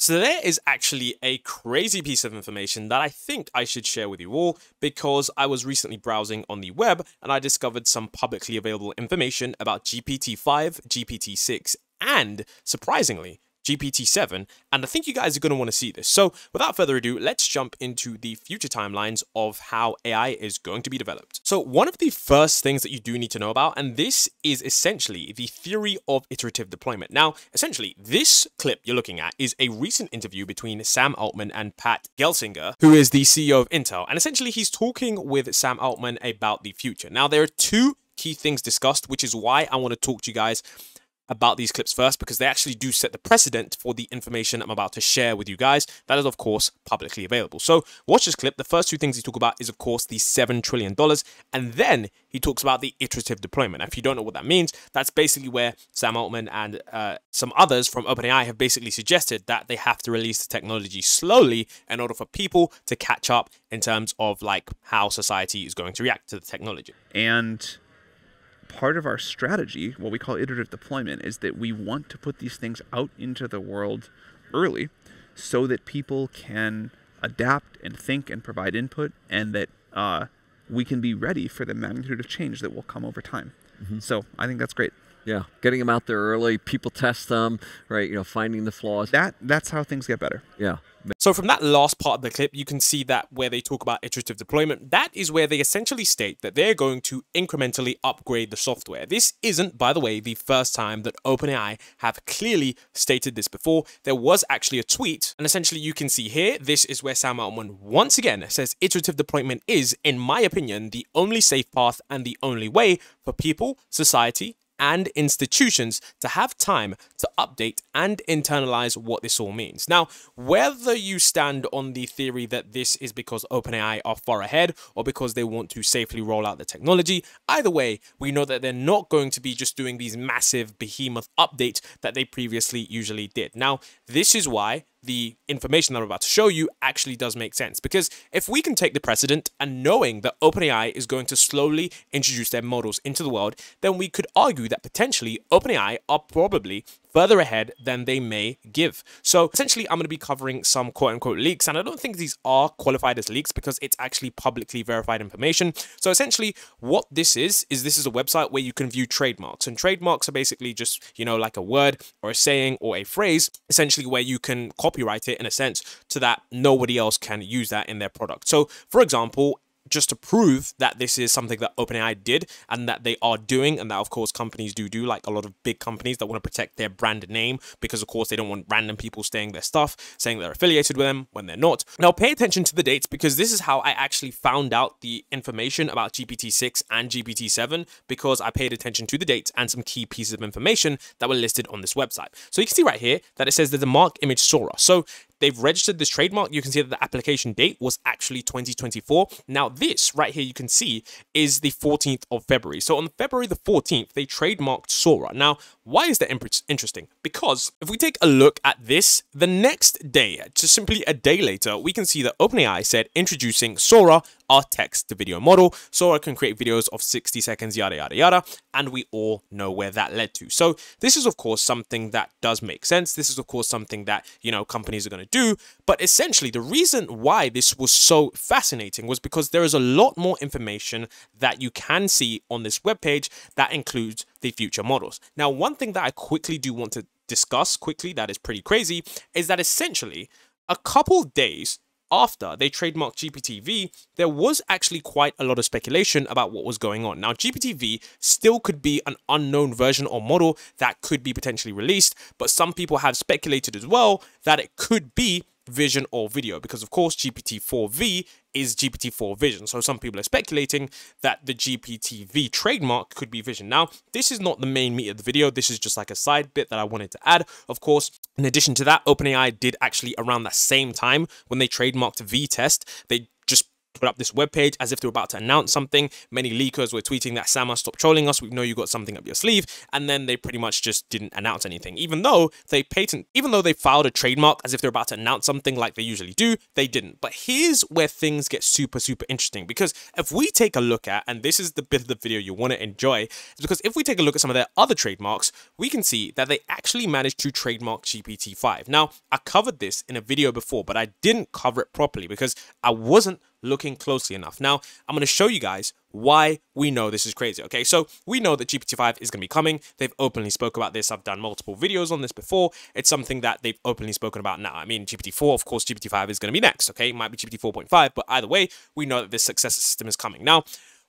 So there is actually a crazy piece of information that I think I should share with you all because I was recently browsing on the web and I discovered some publicly available information about GPT-5, GPT-6, and surprisingly, GPT-7, and I think you guys are going to want to see this. So without further ado, let's jump into the future timelines of how AI is going to be developed. So one of the first things that you do need to know about, and this is essentially the theory of iterative deployment. Now, essentially, this clip you're looking at is a recent interview between Sam Altman and Pat Gelsinger, who is the CEO of Intel, and essentially he's talking with Sam Altman about the future. Now, there are two key things discussed, which is why I want to talk to you guys about these clips first, because they actually do set the precedent for the information I'm about to share with you guys. That is, of course, publicly available. So watch this clip. The first two things he talk about is, of course, the $7 trillion. And then he talks about the iterative deployment. Now, if you don't know what that means, that's basically where Sam Altman and some others from OpenAI have basically suggested that they have to release the technology slowly in order for people to catch up in terms of like how society is going to react to the technology. And part of our strategy, what we call iterative deployment, is that we want to put these things out into the world early so that people can adapt and think and provide input, and that we can be ready for the magnitude of change that will come over time. So I think that's great. Yeah, getting them out there early, people test them, right? You know, finding the flaws. That's how things get better. Yeah. So from that last part of the clip, you can see that where they talk about iterative deployment, that is where they essentially state that they're going to incrementally upgrade the software. This isn't, by the way, the first time that OpenAI have clearly stated this before. There was actually a tweet, and essentially you can see here, this is where Sam Altman once again says iterative deployment is, in my opinion, the only safe path and the only way for people, society, and institutions to have time to update and internalize what this all means. Now, whether you stand on the theory that this is because OpenAI are far ahead or because they want to safely roll out the technology, either way, we know that they're not going to be just doing these massive behemoth updates that they previously usually did. Now, this is why the information that I'm about to show you actually does make sense, because if we can take the precedent and knowing that OpenAI is going to slowly introduce their models into the world, then we could argue that potentially OpenAI are probably further ahead than they may give. So essentially, I'm going to be covering some quote-unquote leaks, and I don't think these are qualified as leaks because it's actually publicly verified information. So essentially, what this is this is a website where you can view trademarks, and trademarks are basically just, you know, like a word or a saying or a phrase, essentially where you can copyright it in a sense so that nobody else can use that in their product. So for example, just to prove that this is something that OpenAI did and that they are doing, and that of course companies do, like a lot of big companies that want to protect their brand name, because of course they don't want random people staying their stuff, saying they're affiliated with them when they're not. Now pay attention to the dates, because this is how I actually found out the information about GPT-6 and GPT-7, because I paid attention to the dates and some key pieces of information that were listed on this website. So you can see right here that it says that the mark image Sora. So they've registered this trademark. You can see that the application date was actually 2024. Now this right here you can see is the 14th of February. So on February the 14th, they trademarked Sora. Now, why is that interesting? Because if we take a look at this, the next day, just simply a day later, we can see that OpenAI said introducing Sora, our text to video model. Sora can create videos of 60 seconds, yada, yada, yada. And we all know where that led to. So this is, of course, something that does make sense. This is, of course, something that, you know, companies are going to do. But essentially, the reason why this was so fascinating was because there is a lot more information that you can see on this webpage that includes the future models. Now, one thing that I quickly do want to discuss quickly that is pretty crazy is that essentially a couple days after they trademarked GPT-V, there was actually quite a lot of speculation about what was going on. Now, GPT-V still could be an unknown version or model that could be potentially released, but some people have speculated as well that it could be vision or video, because of course GPT-4V is GPT-4 vision. So some people are speculating that the GPT-V trademark could be vision. Now, this is not the main meat of the video. This is just like a side bit that I wanted to add. Of course, in addition to that, OpenAI did actually around that same time when they trademarked V-test, they just put up this webpage as if they were about to announce something. Many leakers were tweeting that Sama, stop trolling us, we know you got something up your sleeve, and then they pretty much just didn't announce anything. Even though they filed a trademark as if they're about to announce something like they usually do, they didn't. But here's where things get super interesting, because if we take a look at, and this is the bit of the video you want to enjoy, is because if we take a look at some of their other trademarks, we can see that they actually managed to trademark GPT-5. Now, I covered this in a video before, but I didn't cover it properly because I wasn't looking closely enough. Now, I'm going to show you guys why we know this is crazy. Okay, so we know that GPT-5 is going to be coming. They've openly spoke about this. I've done multiple videos on this before. It's something that they've openly spoken about now. I mean, GPT-4, of course, GPT-5 is going to be next. Okay, it might be GPT-4.5, but either way, we know that this successor system is coming. Now,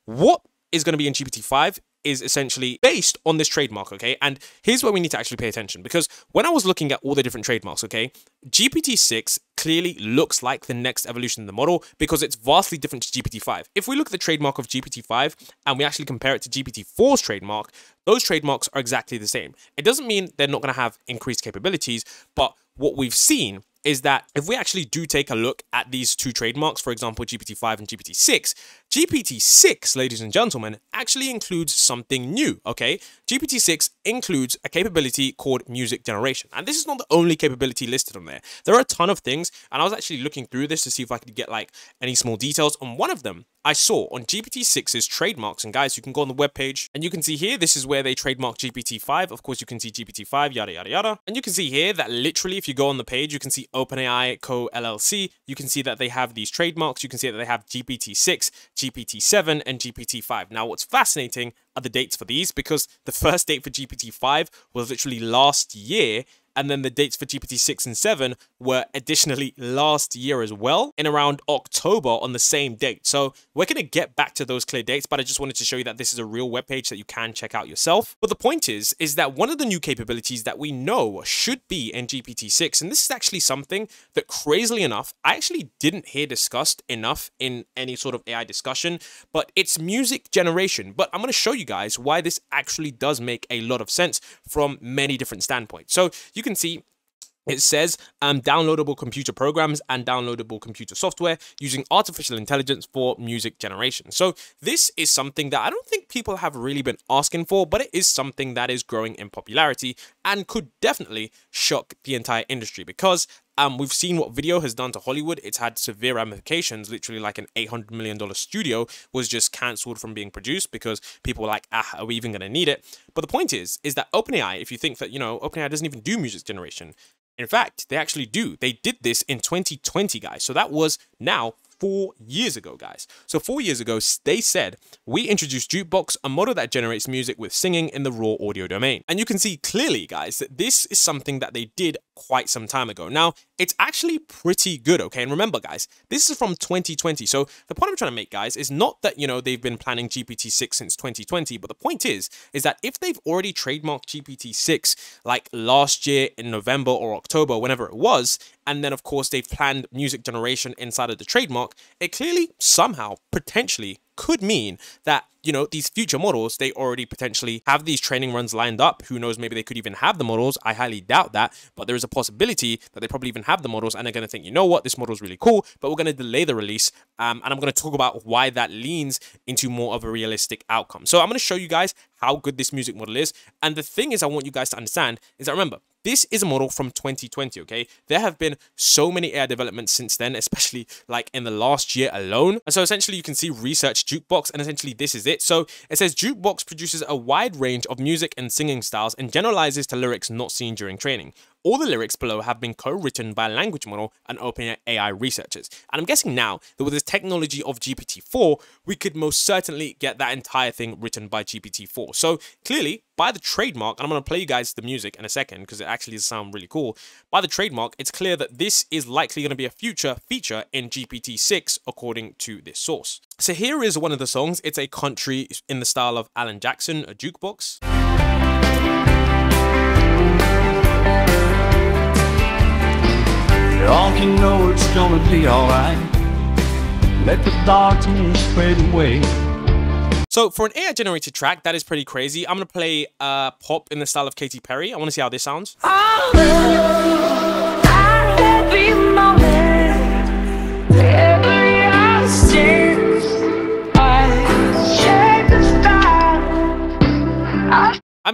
what is going to be in GPT-5 is essentially based on this trademark, okay? And here's where we need to actually pay attention, because when I was looking at all the different trademarks, okay, GPT-6 clearly looks like the next evolution in the model because it's vastly different to GPT-5. If we look at the trademark of GPT-5 and we actually compare it to GPT-4's trademark, those trademarks are exactly the same. It doesn't mean they're not going to have increased capabilities, but what we've seen is that if we actually do take a look at these two trademarks, for example, GPT-5 and GPT-6, GPT-6, ladies and gentlemen, actually includes something new, okay? GPT-6 includes a capability called music generation. And this is not the only capability listed on there. There are a ton of things, and I was actually looking through this to see if I could get like any small details. On one of them, I saw on GPT-6's trademarks, and guys, you can go on the webpage and you can see here, this is where they trademark GPT-5. Of course, you can see GPT-5, yada, yada, yada. And you can see here that literally, if you go on the page, you can see OpenAI Co. LLC. You can see that they have these trademarks. You can see that they have GPT-6, GPT-7, and GPT-5. Now, what's fascinating are the dates for these, because the first date for GPT-5 was literally last year, and then the dates for GPT-6 and 7 were additionally last year as well, in around October on the same date. So we're going to get back to those clear dates, but I just wanted to show you that this is a real webpage that you can check out yourself. But the point is that one of the new capabilities that we know should be in GPT-6, and this is actually something that, crazily enough, I actually didn't hear discussed enough in any sort of AI discussion, but it's music generation. But I'm going to show you guys why this actually does make a lot of sense from many different standpoints. So you can see it says downloadable computer programs and downloadable computer software using artificial intelligence for music generation. So this is something that I don't think people have really been asking for, but it is something that is growing in popularity and could definitely shock the entire industry, because we've seen what video has done to Hollywood. It's had severe ramifications. Literally, like an $800 million studio was just cancelled from being produced because people were like, are we even going to need it? But the point is that OpenAI, if you think that, you know, OpenAI doesn't even do music generation, in fact, they actually do. They did this in 2020, guys. So that was now 4 years ago, guys. So 4 years ago, they said, we introduced Jukebox, a model that generates music with singing in the raw audio domain. And you can see clearly, guys, that this is something that they did quite some time ago. Now, it's actually pretty good, okay? And remember, guys, this is from 2020. So the point I'm trying to make, guys, is not that, you know, they've been planning GPT-6 since 2020, but the point is that if they've already trademarked GPT-6 like last year in November or October, whenever it was, and then, of course, they've planned music generation inside of the trademark, it clearly somehow potentially could mean that, you know, these future models, they already potentially have these training runs lined up. Who knows, maybe they could even have the models. I highly doubt that, but there is a possibility that they probably even have the models and they're going to think, you know what, this model is really cool, but we're going to delay the release. And I'm going to talk about why that leans into more of a realistic outcome. So I'm going to show you guys how good this music model is. And the thing is, I want you guys to understand is that, remember, this is a model from 2020, okay? There have been so many AI developments since then, especially like in the last year alone. And so essentially you can see research Jukebox, and essentially this is it. So it says Jukebox produces a wide range of music and singing styles and generalizes to lyrics not seen during training. All the lyrics below have been co-written by a language model and OpenAI researchers. And I'm guessing now that with this technology of GPT-4, we could most certainly get that entire thing written by GPT-4. So clearly, by the trademark, and I'm going to play you guys the music in a second because it actually does sound really cool. By the trademark, it's clear that this is likely going to be a future feature in GPT-6, according to this source. So here is one of the songs. It's a country in the style of Alan Jackson, a Jukebox. All you know it's gonna be alright. Let the dark moon spread away. So for an AI generated track, that is pretty crazy. I'm gonna play pop in the style of Katy Perry. I want to see how this sounds. Every moment, every hour,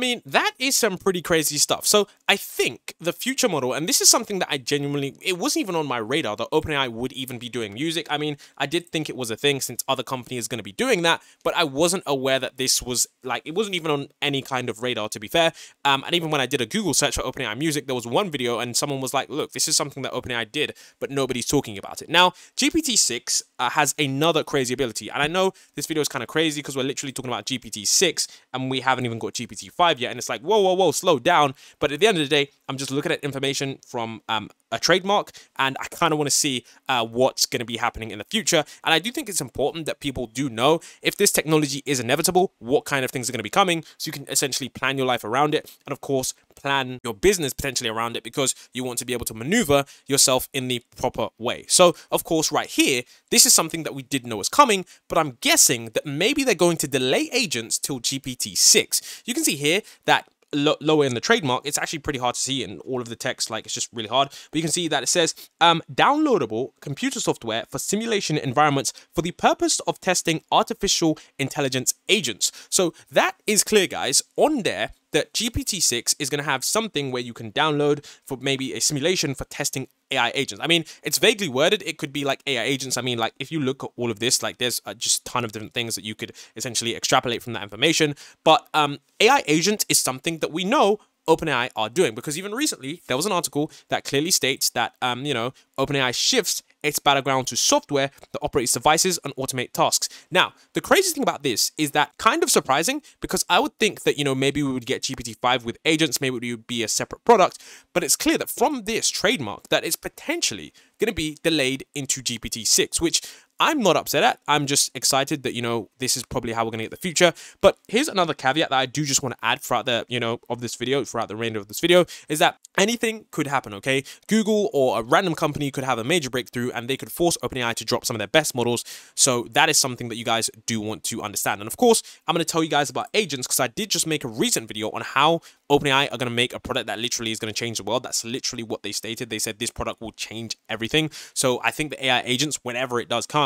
mean, that is some pretty crazy stuff. So I think the future model, and this is something that I genuinely, it wasn't even on my radar that OpenAI would even be doing music. I mean, I did think it was a thing since other companies are going to be doing that, but I wasn't aware that this was like, it wasn't even on any kind of radar, to be fair. And even when I did a Google search for OpenAI music, there was one video and someone was like, look, this is something that OpenAI did, but nobody's talking about it. Now, GPT-6 has another crazy ability. And I know this video is kind of crazy because we're literally talking about GPT-6 and we haven't even got GPT-5 yet. And it's like, whoa, whoa, whoa, slow down. But at the end of the day, I'm just looking at information from a trademark, and I kind of want to see what's going to be happening in the future. And I do think it's important that people do know if this technology is inevitable, what kind of things are going to be coming, so you can essentially plan your life around it. And of course, plan your business potentially around it, because you want to be able to maneuver yourself in the proper way. So of course, right here, this is something that we did know was coming, but I'm guessing that maybe they're going to delay agents till GPT-6. You can see here that lower in the trademark, it's actually pretty hard to see in all of the text, like it's just really hard, but you can see that it says downloadable computer software for simulation environments for the purpose of testing artificial intelligence agents. So that is clear, guys, on there, that GPT-6 is going to have something where you can download for maybe a simulation for testing AI agents. I mean, it's vaguely worded. It could be like AI agents. I mean, like if you look at all of this, like there's just a ton of different things that you could essentially extrapolate from that information. But AI agent is something that we know OpenAI are doing, because even recently there was an article that clearly states that you know, OpenAI shifts its battleground to software that operates devices and automate tasks. Now, the crazy thing about this is that kind of surprising, because I would think that, you know, maybe we would get GPT-5 with agents, maybe it would be a separate product, but it's clear that from this trademark that it's potentially going to be delayed into GPT-6, which I'm not upset at. I'm just excited that, you know, this is probably how we're going to get the future. But here's another caveat that I do just want to add throughout the, you know, of this video, throughout the remainder of this video, is that anything could happen, okay? Google or a random company could have a major breakthrough and they could force OpenAI to drop some of their best models. So that is something that you guys do want to understand. And of course, I'm going to tell you guys about agents, because I did just make a recent video on how OpenAI are going to make a product that literally is going to change the world. That's literally what they stated. They said this product will change everything. So I think the AI agents, whenever it does come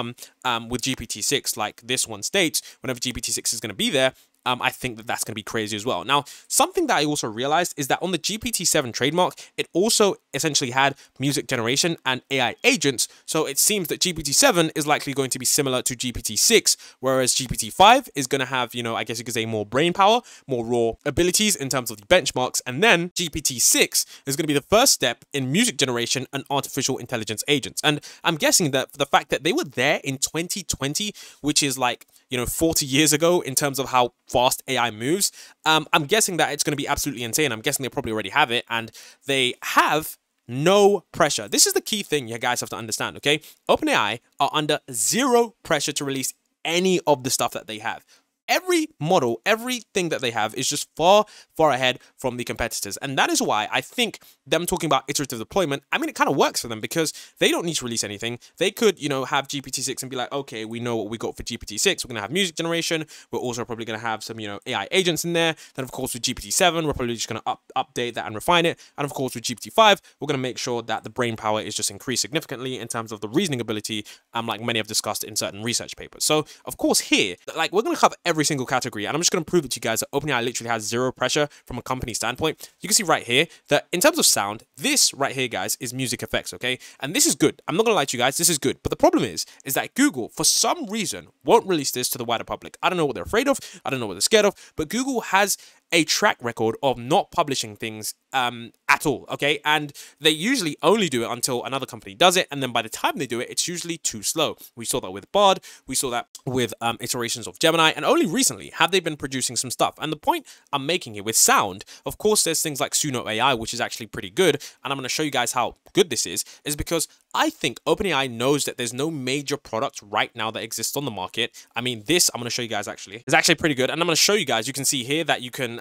with GPT-6, like this one states, whenever GPT-6 is going to be there, I think that that's going to be crazy as well. Now, something that I also realized is that on the GPT-7 trademark, it also essentially had music generation and AI agents. So it seems that GPT-7 is likely going to be similar to GPT-6, whereas GPT-5 is going to have, you know, I guess you could say more brain power, more raw abilities in terms of the benchmarks. And then GPT-6 is going to be the first step in music generation and artificial intelligence agents. And I'm guessing that the fact that they were there in 2020, which is like, you know, 40 years ago in terms of how fast AI moves, I'm guessing that it's going to be absolutely insane. I'm guessing they probably already have it, and they have no pressure. This is the key thing you guys have to understand, okay? OpenAI are under zero pressure to release any of the stuff that they have. Every model, everything that they have is just far, far ahead from the competitors. And that is why I think them talking about iterative deployment, I mean, it kind of works for them, because they don't need to release anything. They could, you know, have GPT-6 and be like, okay, we know what we got for GPT-6. We're going to have music generation. We're also probably going to have some, you know, AI agents in there. Then, of course, with GPT-7, we're probably just going to update that and refine it. And, of course, with GPT-5, we're going to make sure that the brain power is just increased significantly in terms of the reasoning ability, like many have discussed in certain research papers. So, of course, here, like, we're going to cover every single category, and I'm just going to prove it to you guys that OpenAI literally has zero pressure from a company standpoint. You can see right here that in terms of sound, this right here, guys, is music effects, okay? And this is good. I'm not going to lie to you guys, this is good. But the problem is that Google, for some reason, won't release this to the wider public. I don't know what they're afraid of. I don't know what they're scared of, but Google has a track record of not publishing things at all, okay? And they usually only do it until another company does it, and then by the time they do it, it's usually too slow. We saw that with Bard, we saw that with iterations of Gemini, and only recently have they been producing some stuff. And the point I'm making here with sound, of course, there's things like Suno AI, which is actually pretty good, and I'm going to show you guys how good this is because I think OpenAI knows that there's no major product right now that exists on the market. I mean, this, I'm going to show you guys actually, is actually pretty good, and I'm going to show you guys, you can see here that you can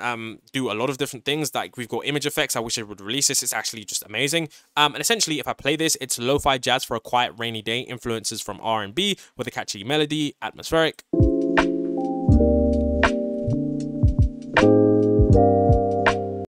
do a lot of different things, like we've got image effects. I wish I would release this. It's actually just amazing. And essentially, if I play this, it's lo-fi jazz for a quiet rainy day, influences from R&B with a catchy melody, atmospheric.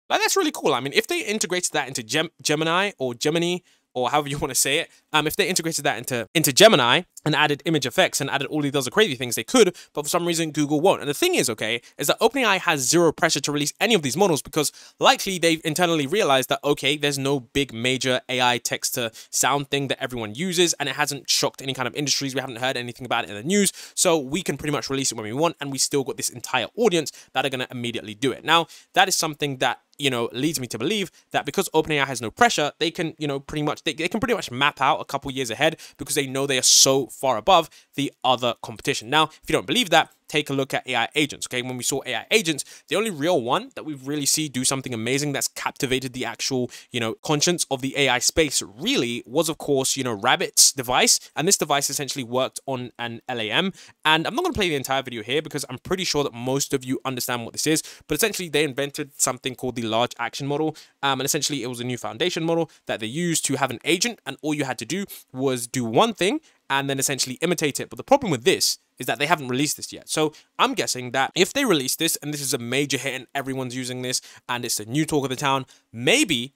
Like, that's really cool. I mean, if they integrated that into Gemini, or however you want to say it, if they integrated that into Gemini, and added image effects and added all these other crazy things they could, but for some reason Google won't. And the thing is, okay, is that OpenAI has zero pressure to release any of these models because likely they've internally realized that, okay, there's no big major AI text to sound thing that everyone uses, and it hasn't shocked any kind of industries. We haven't heard anything about it in the news, so we can pretty much release it when we want, and we still got this entire audience that are going to immediately do it. Now, that is something that, you know, leads me to believe that because OpenAI has no pressure, they can, you know, pretty much, they can pretty much map out a couple years ahead because they know they are so far above the other competition. Now, if you don't believe that, take a look at AI agents, okay? When we saw AI agents, the only real one that we really see do something amazing that's captivated the actual, you know, conscience of the AI space really was, of course, you know, Rabbit's device. And this device essentially worked on an LAM. And I'm not going to play the entire video here because I'm pretty sure that most of you understand what this is. But essentially, they invented something called the large action model. And essentially, it was a new foundation model that they used to have an agent. And all you had to do was do one thing and then essentially imitate it. But the problem with this is that they haven't released this yet. So I'm guessing that if they release this and this is a major hit and everyone's using this and it's a new talk of the town, maybe,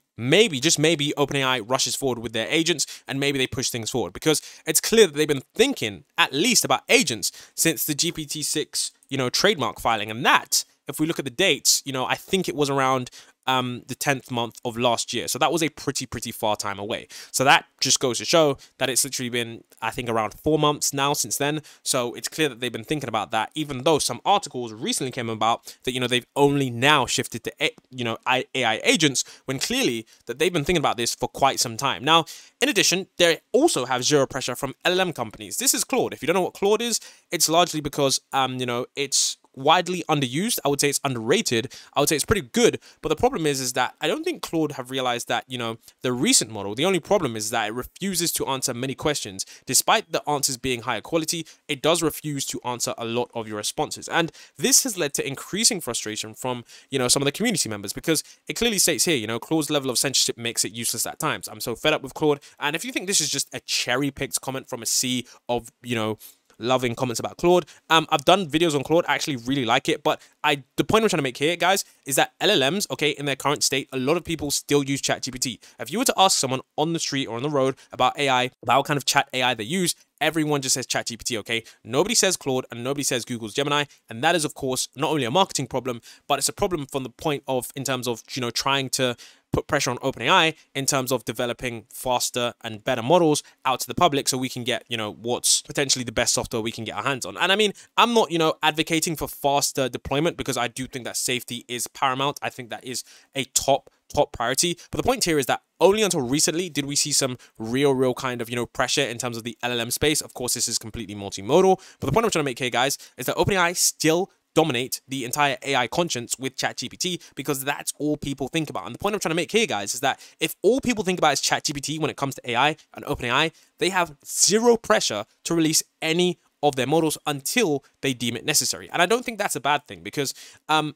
just maybe OpenAI rushes forward with their agents and maybe they push things forward, because it's clear that they've been thinking at least about agents since the GPT-6, you know, trademark filing. And that, if we look at the dates, you know, I think it was around the 10th month of last year. So that was a pretty far time away. So that just goes to show that it's literally been, I think, around 4 months now since then. So it's clear that they've been thinking about that, even though some articles recently came about that, you know, they've only now shifted to, you know, AI agents, when clearly that they've been thinking about this for quite some time. Now, in addition, they also have zero pressure from LLM companies. This is Claude. If you don't know what Claude is, it's largely because, you know, it's widely underused. I would say it's underrated. I would say it's pretty good. But the problem is that I don't think Claude have realized that, you know, the recent model, the only problem is that it refuses to answer many questions. Despite the answers being higher quality, it does refuse to answer a lot of your responses. And this has led to increasing frustration from, you know, some of the community members, because it clearly states here, you know, Claude's level of censorship makes it useless at times. I'm so fed up with Claude. And if you think this is just a cherry-picked comment from a sea of, you know, loving comments about Claude, I've done videos on Claude. I actually really like it, but the point I'm trying to make here, guys, is that LLMs, okay, in their current state, a lot of people still use ChatGPT. If you were to ask someone on the street or on the road about AI, about what kind of chat AI they use, everyone just says ChatGPT, okay? Nobody says Claude and nobody says Google's Gemini. And that is, of course, not only a marketing problem, but it's a problem from the point of, in terms of, you know, trying to put pressure on OpenAI in terms of developing faster and better models out to the public so we can get, you know, what's potentially the best software we can get our hands on. And I mean, I'm not, you know, advocating for faster deployment, because I do think that safety is paramount. I think that is a top priority. But the point here is that only until recently did we see some real kind of, you know, pressure in terms of the LLM space. Of course, this is completely multimodal. But the point I'm trying to make here, guys, is that OpenAI still dominate the entire AI conscience with ChatGPT, because that's all people think about. And the point I'm trying to make here, guys, is that if all people think about is ChatGPT when it comes to AI and OpenAI, they have zero pressure to release any of their models until they deem it necessary. And I don't think that's a bad thing, because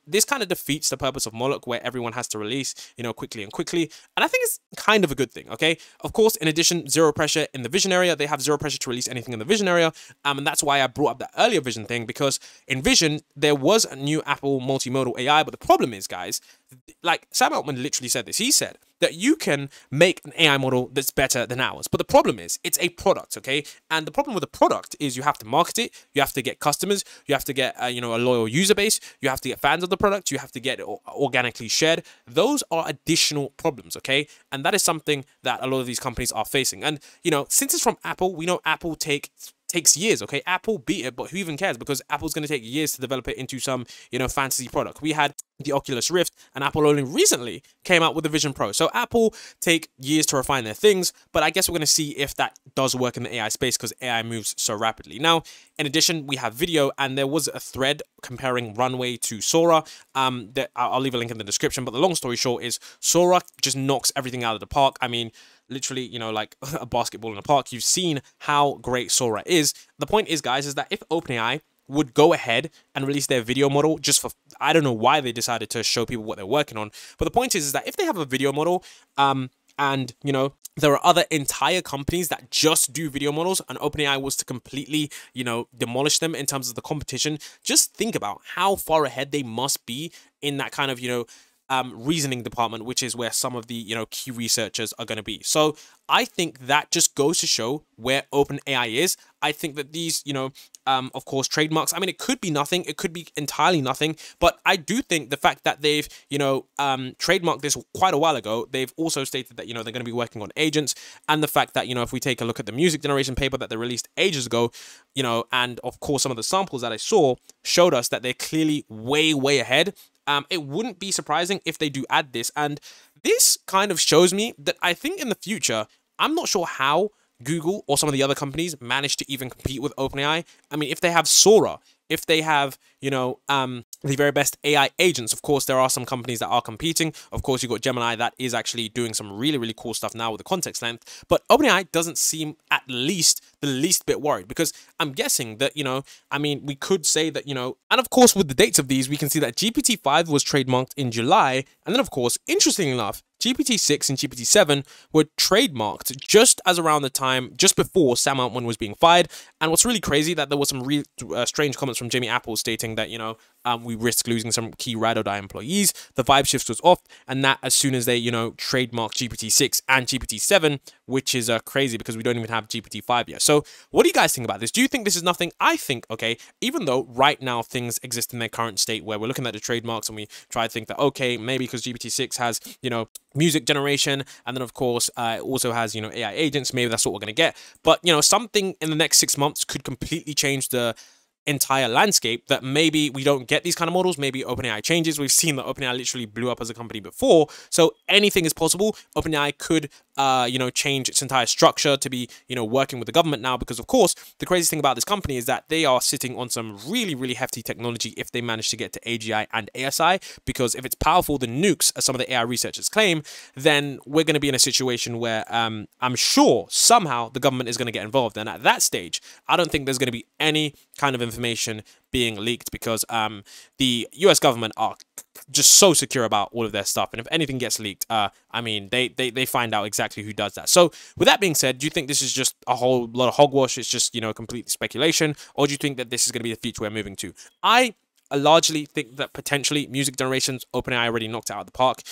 this kind of defeats the purpose of Moloch, where everyone has to release, you know, quickly. And I think it's kind of a good thing, okay? Of course, in addition, zero pressure in the vision area. They have zero pressure to release anything in the vision area. And that's why I brought up that earlier vision thing, because in vision, there was a new Apple multimodal AI. But the problem is, guys, like Sam Altman literally said this. He said that you can make an AI model that's better than ours. But the problem is, it's a product, okay? And the problem with a product is you have to market it, you have to get customers, you have to get, you know, a loyal user base, you have to get fans of the product, you have to get it organically shared. Those are additional problems, okay? And that is something that a lot of these companies are facing. And, you know, since it's from Apple, we know Apple takes years, okay? Apple beat it, but who even cares? Because Apple's going to take years to develop it into some, you know, fantasy product. We had the Oculus Rift, and Apple only recently came out with the Vision Pro. So Apple take years to refine their things, but I guess we're going to see if that does work in the AI space, because AI moves so rapidly. Now, in addition, we have video, and there was a thread comparing Runway to Sora. That I'll leave a link in the description, but the long story short is Sora just knocks everything out of the park. I mean, literally, you know, like a basketball in a park. You've seen how great Sora is. The point is, guys, is that if OpenAI would go ahead and release their video model just for, I don't know why they decided to show people what they're working on, but the point is that if they have a video model, and, you know, there are other entire companies that just do video models, and OpenAI was to completely, you know, demolish them in terms of the competition, just think about how far ahead they must be in that kind of, you know, reasoning department, which is where some of the, you know, key researchers are going to be. So I think that just goes to show where OpenAI is. I think that these, you know, of course, trademarks, I mean, it could be nothing, it could be entirely nothing, but I do think the fact that they've, you know, trademarked this quite a while ago, they've also stated that, you know, they're going to be working on agents, and the fact that, you know, if we take a look at the music generation paper that they released ages ago, you know, and of course, some of the samples that I saw showed us that they're clearly way ahead. It wouldn't be surprising if they do add this, and this kind of shows me that I think in the future, I'm not sure how Google or some of the other companies manage to even compete with OpenAI. I mean, if they have Sora, if they have, you know, the very best AI agents, of course, there are some companies that are competing. Of course, you've got Gemini that is actually doing some really cool stuff now with the context length. But OpenAI doesn't seem at least the least bit worried, because I'm guessing that, you know, I mean, we could say that, you know, and of course, with the dates of these, we can see that GPT-5 was trademarked in July. And then, of course, interestingly enough, GPT-6 and GPT-7 were trademarked just as around the time, just before Sam Altman was being fired. And what's really crazy that there was some real strange comments from Jamie Apple stating that, you know, we risk losing some key ride or die employees. The vibe shift was off, and that as soon as they, you know, trademarked GPT-6 and GPT-7, which is crazy because we don't even have GPT-5 yet. So what do you guys think about this? Do you think this is nothing? I think, okay, even though right now things exist in their current state where we're looking at the trademarks and we try to think that, okay, maybe because GPT-6 has, you know, music generation, and then of course it also has, you know, AI agents, maybe that's what we're going to get. But, you know, something in the next 6 months could completely change the entire landscape, that maybe we don't get these kind of models. Maybe OpenAI changes. We've seen that OpenAI literally blew up as a company before, so anything is possible. OpenAI could you know, change its entire structure to be, you know, working with the government now, because of course the craziest thing about this company is that they are sitting on some really hefty technology if they manage to get to AGI and ASI, because if it's powerful the nukes, as some of the AI researchers claim, then we're going to be in a situation where I'm sure somehow the government is going to get involved, and at that stage I don't think there's going to be any kind of information being leaked, because the US government are just so secure about all of their stuff, and if anything gets leaked, I mean, they find out exactly who does that. So with that being said, do you think this is just a whole lot of hogwash? It's just, you know, complete speculation, or do you think that this is going to be the future we're moving to? I largely think that potentially music generations, OpenAI already knocked it out of the park.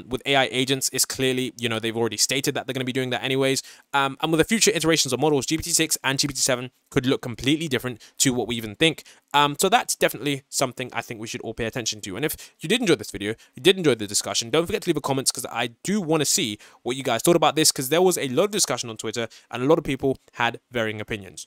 With AI agents, it's clearly, you know, they've already stated that they're going to be doing that anyways. And with the future iterations of models, GPT-6 and GPT-7 could look completely different to what we even think. So that's definitely something I think we should all pay attention to. And if you did enjoy this video, you did enjoy the discussion, don't forget to leave a comment, because I do want to see what you guys thought about this, because there was a lot of discussion on Twitter and a lot of people had varying opinions.